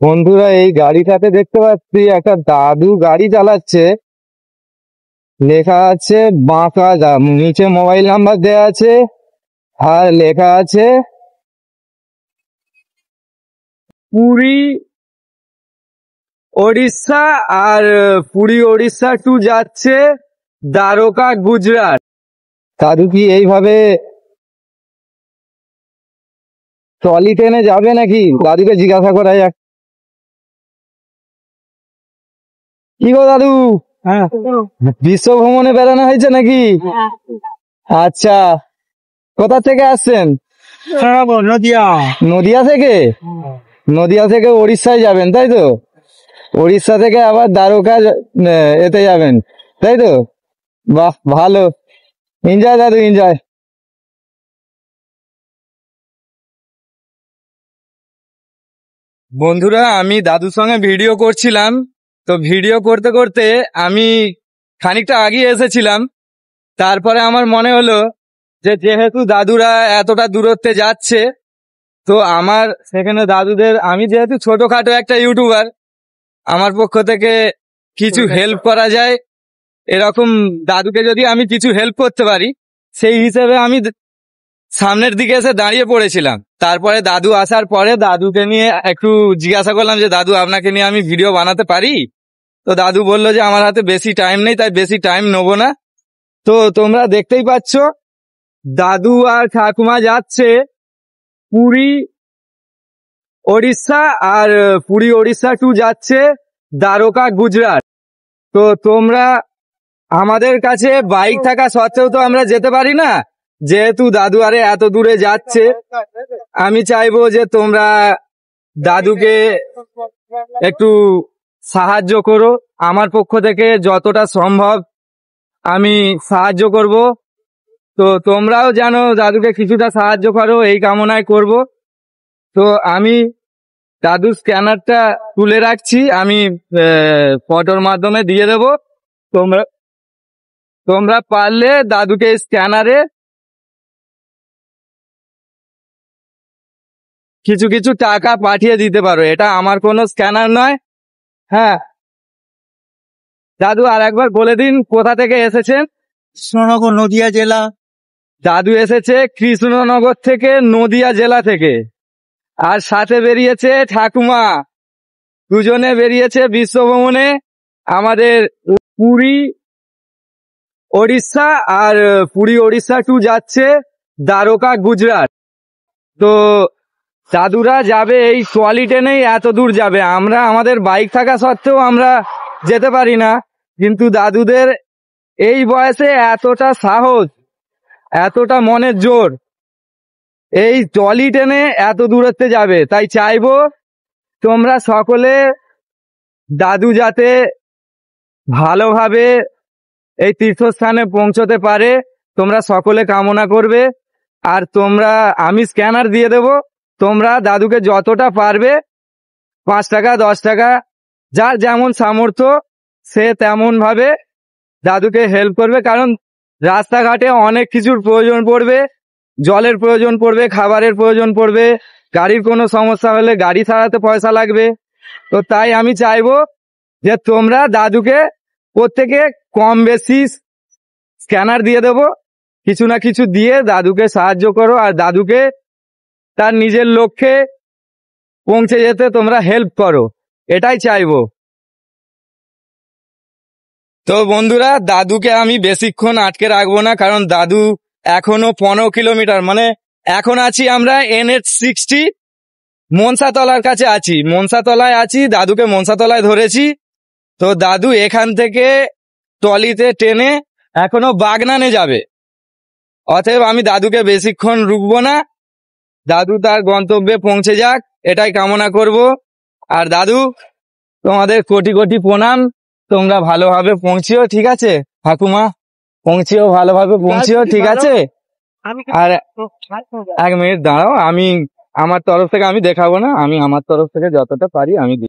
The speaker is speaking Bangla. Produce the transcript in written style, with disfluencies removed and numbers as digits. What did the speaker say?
বন্ধুরা, এই গাড়িটাতে দেখতে পাচ্ছি একটা দাদু গাড়ি চালাচ্ছে। লেখা আছে বাঁকা নিচে মোবাইল নাম্বার দেওয়া আছে, আর লেখা আছে পুরী ওড়িশা। আর পুরী ওড়িশা টু যাচ্ছে দ্বারকা গুজরাট। দাদু কি এইভাবে ট্রলি ট্রেনে যাবে নাকি? দাদুকে জিজ্ঞাসা করা যাক। কি গো দাদু, হ্যাঁ, বিশ্ব ভ্রমণে বেড়ানো হয়েছে নাকি? আচ্ছা, কোথা থেকে আসছেন? নদিয়া। নদিয়া থেকে? নদিয়া থেকে উড়িষ্যায় যাবেন তাই তো? উড়িষ্যা থেকে আবার দ্বারকা এতে যাবেন তাই তো? বাহ, ভালো। এনজয় দাদু, এনজয়। বন্ধুরা, আমি দাদুর সঙ্গে ভিডিও করছিলাম। তো ভিডিও করতে করতে আমি খানিকটা আগে এসেছিলাম। তারপরে আমার মনে হলো যে যেহেতু দাদুরা এতটা দূরত্বে যাচ্ছে, তো আমার সেখানে দাদুদের, আমি যেহেতু ছোটখাটো একটা ইউটিউবার, আমার পক্ষ থেকে কিছু হেল্প করা যায়, এরকম দাদুকে যদি আমি কিছু হেল্প করতে পারি, সেই হিসেবে আমি সামনের দিকে এসে দাঁড়িয়ে পড়েছিলাম। তারপরে দাদু আসার পরে দাদুকে নিয়ে একটু জিজ্ঞাসা করলাম যে দাদু, আপনাকে নিয়ে আমি ভিডিও বানাতে পারি? তো দাদু বললো যে আমার হাতে বেশি টাইম নেই, তাই বেশি টাইম নেবো না। তো তোমরা দেখতেই পাচ্ছ, দাদু আর ঠাকুমা যাচ্ছে পুরী ওড়িশা, আর পুরী ওড়িশা টু যাচ্ছে দ্বারকা গুজরাট। তো তোমরা, আমাদের কাছে বাইক থাকা সত্ত্বেও তো আমরা যেতে পারি না, যেহেতু দাদু আরে এত দূরে যাচ্ছে। আমি চাইবো যে তোমরা দাদুকে একটু সাহায্য করো। আমার পক্ষ থেকে যতটা সম্ভব আমি সাহায্য করব। তো তোমরাও যেন দাদুকে কিছুটা সাহায্য করো, এই কামনায় করব। তো আমি দাদুর স্ক্যানারটা তুলে রাখছি, আমি ফটোর মাধ্যমে দিয়ে দেব। তোমরা তোমরা পারলে দাদুকে স্ক্যানারে কিছু কিছু টাকা পাঠিয়ে দিতে পারো। এটা আমার কোনো স্ক্যানার নয়। হ্যাঁ দাদু, আর একবার বলে দিন কোথা থেকে এসেছেন? কৃষ্ণনগর, নদিয়া জেলা। দাদু এসেছে কৃষ্ণনগর থেকে, নদিয়া জেলা থেকে। আর সাথে বেরিয়েছে ঠাকুমা। দুজনে বেরিয়েছে বিশ্বভ্রমণে আমাদের পুরী ওড়িশা, আর পুরী ওড়িশা টু যাচ্ছে দ্বারকা গুজরাট। তো দাদুরা যাবে এই ট্রলি ট্রেনেই, এত দূর যাবে। আমরা আমাদের বাইক থাকা সত্ত্বেও আমরা যেতে পারি না, কিন্তু দাদুদের এই বয়সে এতটা সাহস, এতটা মনের জোর, এই ট্রলি ট্রেনে এত দূরত্বে যাবে। তাই চাইবো তোমরা সকলে দাদু যাতে ভালোভাবে এই তীর্থস্থানে পৌঁছতে পারে, তোমরা সকলে কামনা করবে। আর তোমরা, আমি স্ক্যানার দিয়ে দেব, তোমরা দাদুকে যতটা পারবে, 5 টাকা 10 টাকা, যার যেমন সামর্থ্য সে তেমন ভাবে দাদুকে হেল্প করবে। কারণ রাস্তাঘাটে অনেক কিছুর প্রয়োজন পড়বে, জলের প্রয়োজন পড়বে, খাবারের প্রয়োজন পড়বে, গাড়ির কোনো সমস্যা হলে গাড়ি সারাতে পয়সা লাগবে। তো তাই আমি চাইবো যে তোমরা দাদুকে প্রত্যেকে কম বেশি স্ক্যানার দিয়ে দেবো, কিছু না কিছু দিয়ে দাদুকে সাহায্য করো, আর দাদুকে তার নিজের লক্ষ্যে পৌঁছে যেতে তোমরা হেল্প করো, এটাই চাইবো। তো বন্ধুরা, দাদুকে আমি বেশিক্ষণ আটকে রাখবো না, কারণ দাদু এখনো 15 কিলোমিটার, মানে এখন আছি আমরা NH60 মনসাতলার কাছে আছি। মনসাতলায় আছি, দাদুকে মনসাতলায় ধরেছি। তো দাদু এখান থেকে ট্রলিতে টেনে এখনো বাগনানে যাবে। অতএব আমি দাদুকে বেশিক্ষণ রুকবো না, দাদু তার গন্তব্যে পৌঁছে যাক, এটাই কামনা করব। আর দাদু, তোমাদের কোটি কোটি প্রণাম। তোমরা ভালোভাবে পৌঁছিও, ঠিক আছে? ঠাকুমা, পৌঁছিও, ভালোভাবে পৌঁছিও, ঠিক আছে? আর 1 মিনিট দাঁড়াও, আমি আমার তরফ থেকে আমি দেখাবো না, আমি আমার তরফ থেকে যতটা পারি আমি